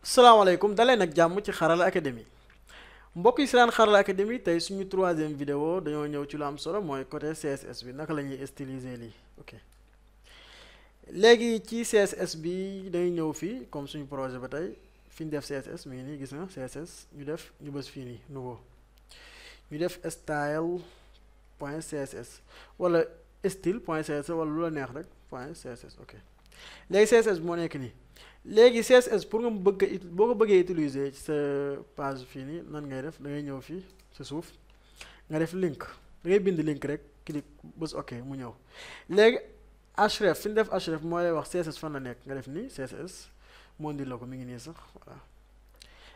salaamaaleykum dalee nag jàmm ci Xarala Academy mbokk yi si daan Xarala Academy tey suñu troisième vidéo dañoo ñëw ci lu am solo mooy côté CSS bi naka la ñuy styliser lii ok léegi ci CSS bi dañuy ñëw fii comme suñu projet ba tey fi ñu def CSS mi ngi nii gis nga CSS ñu bës fii nii nouveau ñu def style point CSS wala style point CSS wala lu la neex rek point CSS ok léegi CSS bi moo nekk nii. léegi CSS pour nga boo ko bëggee utiliser ci sa page fii nii nan ngay def da ngay ñëw fii sa suuf nga def link da ngay bind link rek clic bës ok mu ñëw léegi href fi ñu def href moo lay wax CSS fan la nekk nga def nii CSS moo indil la ko mi ngi nii sax voilà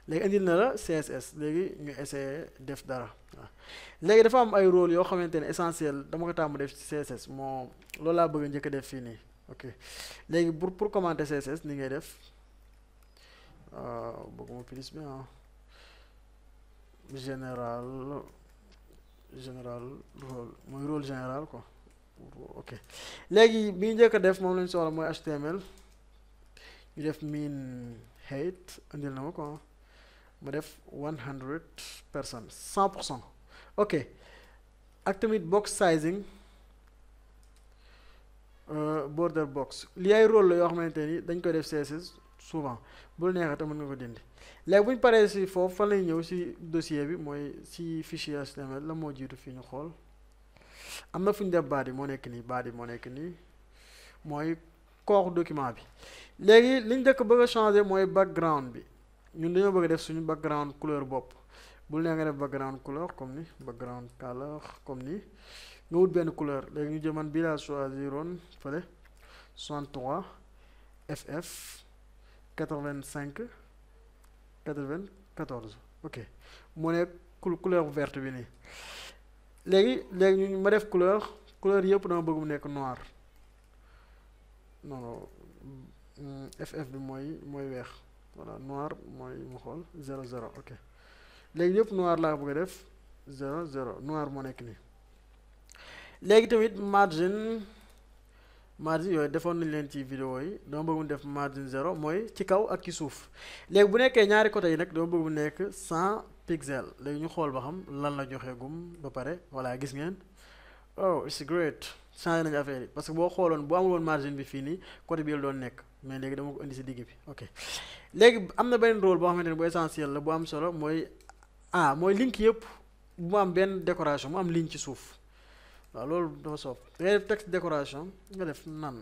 léegi indil na la CSS léegi ñu essayer def dara waaw léegi dafa am ay rôle yoo xamante ne essentiel dama ko tàmm def ci CSS moo loolu laa bëgg njëkk a def fii nii. ok léegi pour commenter CSS ni ngay def bëgguma plus bi général rôle mooy rôle général quoi ok léegi bi njëkk a def moom lañu soxla mooy HTML ñu def mean height andil na ma quoi ma def 100% 100% ok ak tamit box sizing border box li ay rôle la yoo xamante ni dañ koy def CSS souvent bu la neexee te mën nga ko dindi léegi bu ñu paree si foofu fan lay ñëw si dossier bi mooy si fichier HTML la moo jiitu fii ñu xool am na fu ñu def body moo nekk nii mooy corps document bi léegi li ñu njëkk bëgg a changer mooy background bi ñun dañoo bëgg a def suñu background couleur bopp bu la neex nga def background couleur comme ni background color comme ni nga wut benn couleur léegi ñu jëman bii laa choisiroon fële 63 FF 85 94 ok moo nekk couleur verte bi nii léegi ñu ma def couleur yëpp dama bëgg mu nekk noir non FF bi mooy weex voilà noir mooy mu xool 00 ok léegi yëpp noir laa bëgg a def 00 noir moo nekk nii léegi tamit margin yooyu defoon nañ leen ci vidéo yi dama bëgg mu def margin 0 mooy ci kaw ak ci suuf léegi bu nekkee ñaari côté yi nag dama bëgg mu nekk 100 pixels léegi ñu xool ba xam lan la joxe gum ba pare voilà gis ngeen oh it's great changé nañu affaire yi parce que boo xooloon bu amul woon margin bi fii nii côté bi la doon nekk mais léegi dama ko indi si digg bi ok léegi am na benn rôle boo xamante ne bu essentiel la bu am solo mooy mooy link yëpp bu mu am benn décoration mu am ligne ci suuf waaw loolu dafa soob da ngay def texte décoration nga def nan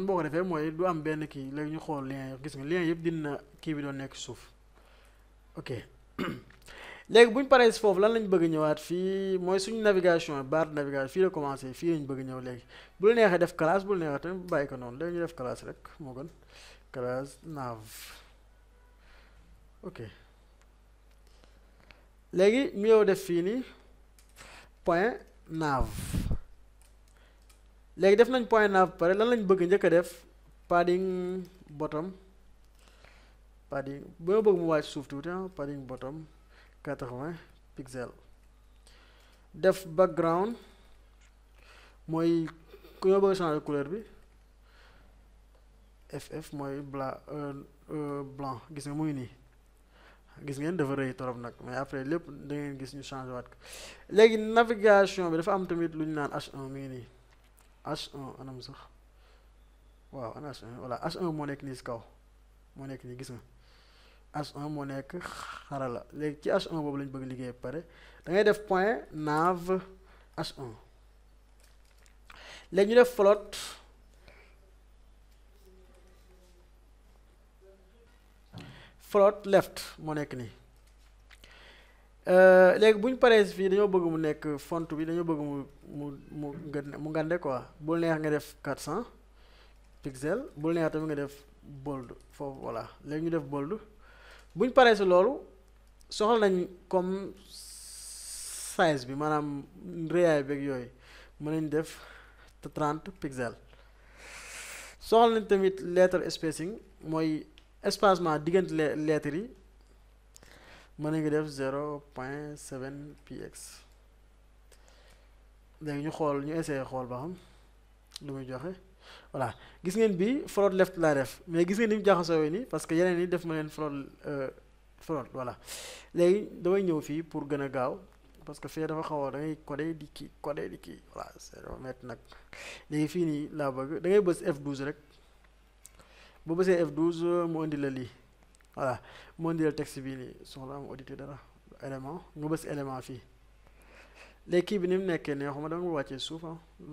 boo ko defee mooy du am benn kii léegi ñu xool lien gis nga lien yëpp dina kii bi doon nekk suuf ok léegi bu ñu paree si foofu lan lañ bëgg ñëwaat fii mooy suñu navigation barre de navigation fii la commencé fii lañ bëgg ñëw léegi bu la neexee def classe bu la neexee tamit bàyyi ko noonu léegi ñu def classe rek moo gën classe nav ok léegi ñu yow def fii nii point nav léegi def nañ point nav pare lan lañ bëgg njëkk a def padding bottom padding bu ma bëgg mu wàcc suuf tuuti padding bottom 80 pixels def background mooy ku ñoo bëgg changer couleur bi FF mooy blanc gis nga mu ngi nii gis ngeen dafa rëy torop nag mais après lépp da ngeen gis ñu changé waat ko léegi navigation bi dafa am tamit lu ñu naan H1 mi ngi nii H1 anam sax waaw ana H1 voilà H1 moo nekk nii si kaw moo nekk nii gis nga H1 moo nekk xarala léegi ci H1 boobu lañu bëgg liggéey pare da ngay def point nav H1 léegi ñu def float left moo nekk nii léegi bu ñu paree fii dañoo bëgg mu nekk font bi dañoo bëgg mu ngande quoi bul neex nga def 400 pixels bul neex tamit nga def bold foofu voilà léegi ñu def bold bu ñu paree si loolu soxla nañ comme size bi maanaam réyaay beeg yooyu mën nañ def 30 pixels soxla nañ tamit letter spacing mooy espacement diggante lettres yi mën nañu def 0.7 px léegi ñu xool ñu essayer xool ba xam lu muy joxe voilà gis ngeen bi float left laa def mais gis ngeen ni mu jaxasoo nii parce que yeneen yi def ma leen float voilà léegi damay ñëw fii pour gën a gaaw parce que fii dafa xaw a da ngay codé di kii voilà c'est dafa métti nag léegi fii nii laa bëgg da ngay bës F12 rek boo bësee F12 mu indi la lii voilà mu indi la texte bii nii soxla am audité dara élément nga bës élément fii léegi kii bi ni mu nekkee ne xuma dama wàccee suuf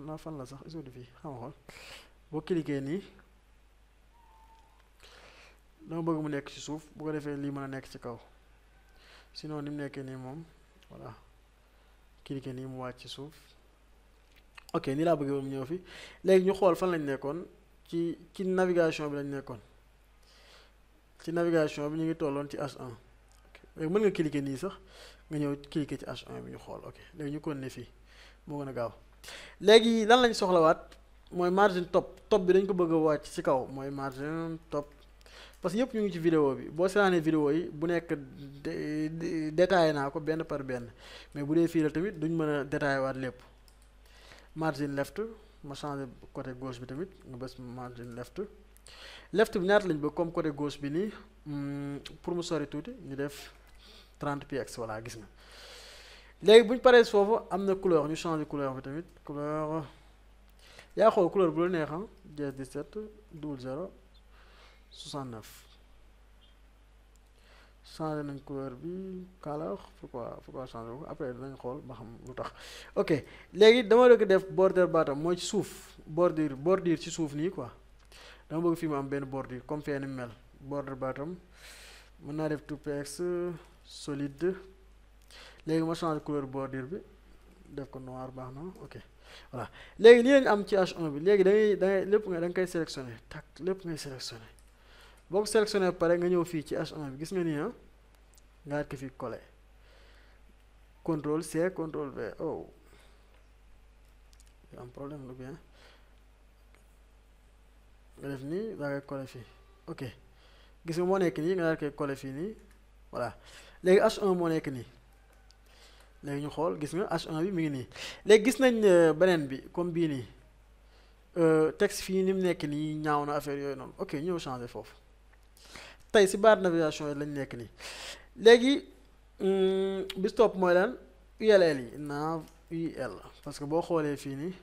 la fan la sax isodi fii xam nga xool boo cliquer nii dama bëgg mu nekk ci suuf bu ko defee lii mën a nekk ci kaw sinon ni mu nekkee nii moom voilà cliquer nii mu wàcc ci suuf ok nii laa bëggee woon mu ñëw fi léegi ñu xool fan lañ nekkoon ci navigation bi lañ nekkoon ci navigation bi ñu ngi tolloon ci H1 léegi mën nga cliquer nii sax nga ñëw cliquer ci H1 bi ñu xool ok léegi ñu continuer fii moo gën a gaaw léegi lan lañ soxlawaat mooy margin top bi dañ ko bëgg a wàcc ci kaw mooy margin top parce que yëpp ñu ngi ci vidéo bi boo seetaanee vidéo yi bu nekk détaillé naa ko benn par benn mais bu dee fii la tamit duñ mën a détaillé waat lépp margin left ma changé côté gauche bi tamit nga bës margin left bi ñaata lañ bëgg comme côté gauche bi nii pour mu sori tuuti ñu def 30 px voilà gis nga léegi buñ paree foofu am na couleur ñu changé couleur bi tamit couleur yaa xool couleur bu la neex ah 17 00 69 changé nañ couleur bi color pourquoi changé ko après dinañ xool ba xam lu tax ok léegi dama bëgg def border bottom mooy ci suuf bordure ci suuf nii quoi dama bëgg fii mu am benn bordure comme fee ni mel border bottom mën naa def 2px solide léegi ma changé couleur bordure bi def ko noir baax na ok voilà léegi lii lañ am ci H1 bi léegi da ngay lépp da nga koy sélectionné tak lépp ngay sélectionné boo ko sélectionné pare nga ñëw fii ci H1 bi gis nga nii nga ko fi collé CTRL C CTRL V oh am problème lu bien nga def nii daa koy collé fii ok gis nga moo nekk nii nga daal koy collé fii nii voilà léegi H1 moo nekk nii léegi ñu xool gis nga H1 bi mi ngi nii léegi gis nañ beneen bi comme bii nii texte fii ni mu nekk nii ñaaw na affaire yooyu noonu ok ñëw changer foofu tey si barre navigation yi lañ nekk nii léegi bi stop mooy lan ULL yi nav UL parce que boo xoolee fii nii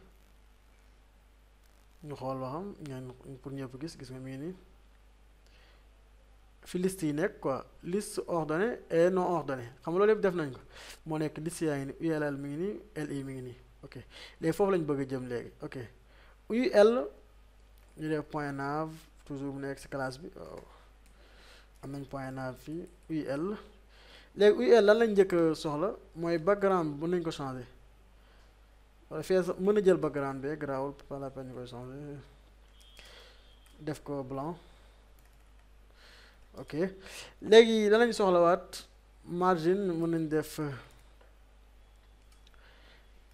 ñu xool ba xam ñaan pour ñëpp gis nga mi ngi nii fi liste yi nekk quoi liste ordonnée et non ordonnée xam nga loolu yëpp def nañ ko moo nekk liste yaa ngi ni ULL mi ngi nii LI mi ngi nii ok léegi foofu lañ bëgg a jëm léegi ok UL ñu def point nav toujours mu nekk ci classe bi am nañ point nav fii UL léegi UL lan lañ njëkk a soxla mooy background bi mën nañ ko changer wala fee mën a jël background bi garaawul pas la peine ñu koy changer def ko blanc ok léegi lan lañ soxlawaat margin mën nañ def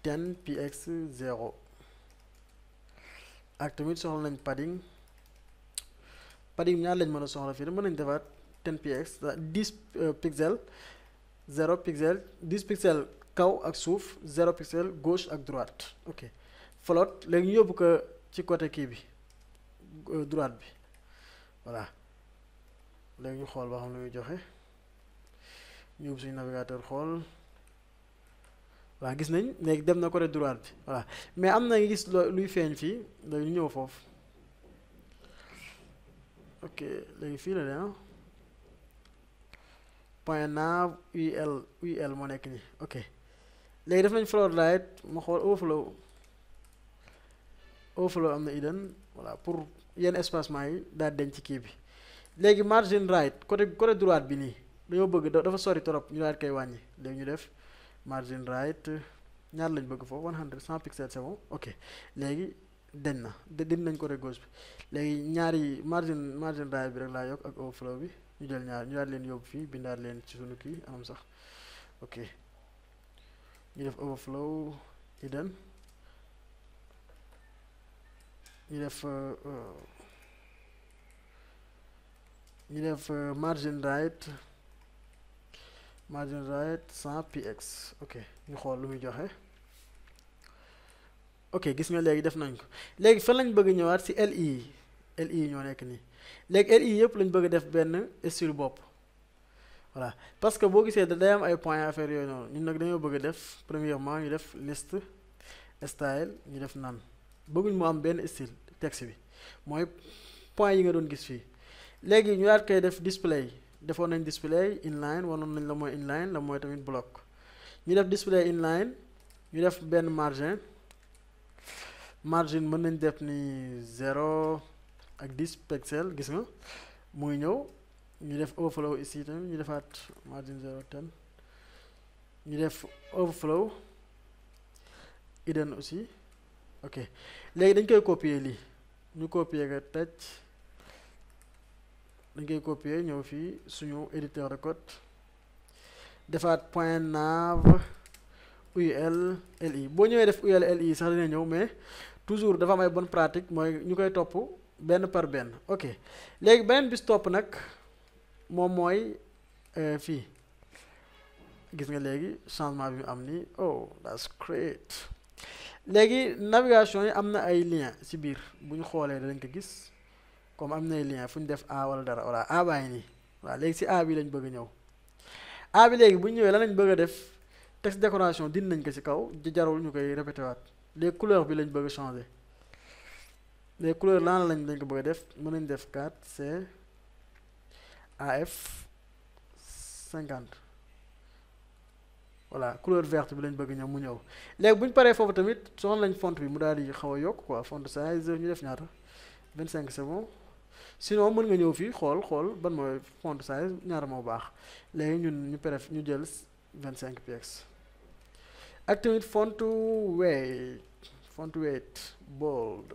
10 px 0 ak tamit soxla nañ padding ñaar lañ mën a soxla fii mën nañ defaat 10 px 10 pixel 0 pixel 10 pixel kaw ak suuf 0 pixel gauche ak droite ok float léegi ñu yóbbu ko ci côté kii bi droite bi voilà léegi ñu xool ba xam lu muy joxe ñu yóbbu suñu navigateur xool voilà gis nañ léegi dem na côté droite bi voilà mais am na nga gis luy feeñ fii léegi ñu ñëw foofu ok léegi fii la de point nav UL moo nekk nii ok léegi def nañ float right ma xool overflow am na hidden voilà pour yenn espacement yi daal denc ci kii bi léegi margin right côté droite bi nii dañoo bëgg dafa sori trop ñu daal koy wàññi léegi ñu def margin right ñaar lañ bëgg foofu 100 pixels c'est bon ok léegi deñ na dindi nañ côté gauche bi léegi ñaari margin right bi rek laa yokk ak overflow bi ñu jël ñaar ñu daal leen yóbbu fii bindaat leen ci sunu kii anam sax ok ñu def overflow hidden ñu def margin right 100 px ok ñu xool lu muy joxe ok gis nga léegi def nañ ko léegi fan lañ bëgg ñëwaat ci li ñoo nekk nii léegi li yëpp lañ bëgg def benn style bopp voilà parce que boo gisee day am ay points affaire yooyu noonu ñun nag dañoo bëgg a def premièrement ñu def list style ñu def none bëgguñ mu am benn style texte bi mooy point yi nga doon gis fii léegi ñu daat koy def display defoon nañ display inline wanoon nañ la mooy inline la mooy tamit block ñu def display inline ñu def benn margin mën nañ def ni 0 ak 10 pixels gis nga muy ñëw ñu def overflow ici tamit ñu defaat margin 0 10 ñu def overflow hidden aussi ok léegi dañ koy copier lii ñu copier nga tëj dañ koy copier ñëw fii suñu éditeur de code defaat point nav ulli boo ñëwee def ulli sax dina ñëw mais toujours dafa am ay bonne pratique mooy ñu koy topp benn par benn ok léegi beneen bis topp nag moom mooy fii gis nga léegi changement bi mu am nii oh that's great léegi navigation yi am na ay lien ci biir bu ñu xoolee dañ ko gis comme am na ay lien fu ñu def a wala dara voilà a baa ngi nii voilà léegi ci a bi lañ bëgg a ñëw a bi léegi bu ñu ñëwee lan lañ bëgg a def texte décoration din nañ ko ci kaw jarul ñu koy répété waat les couleurs bi lañ bëgg a changer les couleurs lan lañ ko bëgg a def mën nañ def 4 c af 50 voilà couleur verte bi lañ bëgg ñëw mu ñëw léegi bu ñu paree foofu tamit soxla nañ font bi mu daal di xaw a yokk quoi font size ñu def ñaata 25 c'est bon sinon mën nga ñëw fii xool ban mooy font size ñaata moo baax léegi ñun ñu jël 25 px ak tamit font weight bold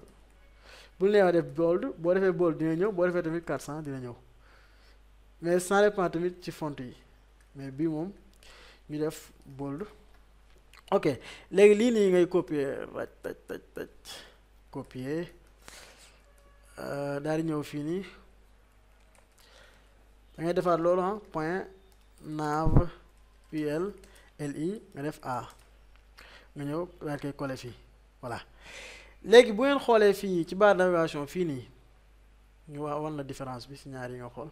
bu neexee def bold boo defee bold dina ñëw boo defee tamit 400 dina ñëw mais ça dépend tamit ci font yi mais bii moom ñu def bold ok léegi lii nii ngay copier raj taj copier daal di ñëw fii nii da ngay defaat loolu point nav li nga def a nga ñëw daal koy coller fii voilà léegi bu ngeen xoolee fii ci barre navigation fii nii ñu wan la différence bi si ñaar yi nga xool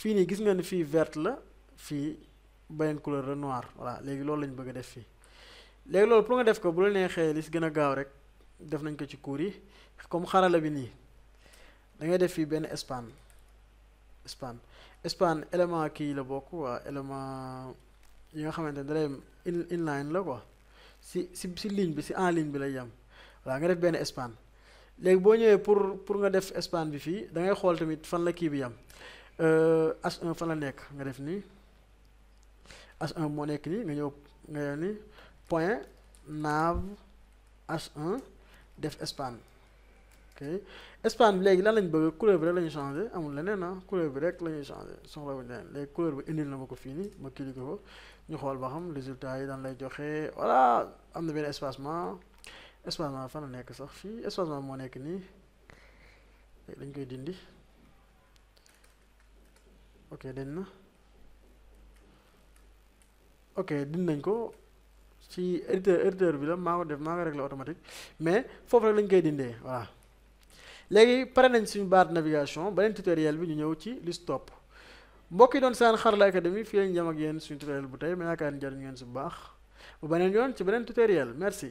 fii nii gis nga ni fii verte la fii beneen couleur la noir voilà léegi loolu lañ bëgg a def fii léegi loolu pour nga def ko bu la neexee li si gën a gaaw rek def nañ ko ci cours yi comme xarala bi nii da ngay def fii benn span élément kii la bokk waa élément yi nga xamante ne da lay inline la quoi si ligne bi si en ligne bi lay yem voilà nga def benn span léegi boo ñëwee pour nga def span bi fii da ngay xool tamit fan la kii bi yem H1 fan la nekk nga def nii H1 moo nekk nii nga ñëw nga ni point nav H1 def span ok span bi léegi lan lañ bëgg couleur bi rek la ñuy changé amul leneen couleur bi rek la ñuy changé soxla wuñ leneen léegi couleur bi indil na ma ko fii nii ma cliqué ko ñu xool ba xam résultat yi daan lay joxe voilà am na benn espacement fan la nekk sax fii espacement moo nekk nii dañ koy dindi ok dañ na ok dindi nañ ko ci éditeur bi la maa ko réglé automatique mais foofu rek lañ koy dindee voilà léegi pare nañ suñu barre de navigation beneen tutoriel bi ñu ñëw ci li stop mbokk yi doon seen Xarala Academy fii lañ jëm ak yéen suñu tutoriel bu tey mais yaakaar ni jariñ ngeen si bu baax bu beneen yoon ci beneen tutoriel merci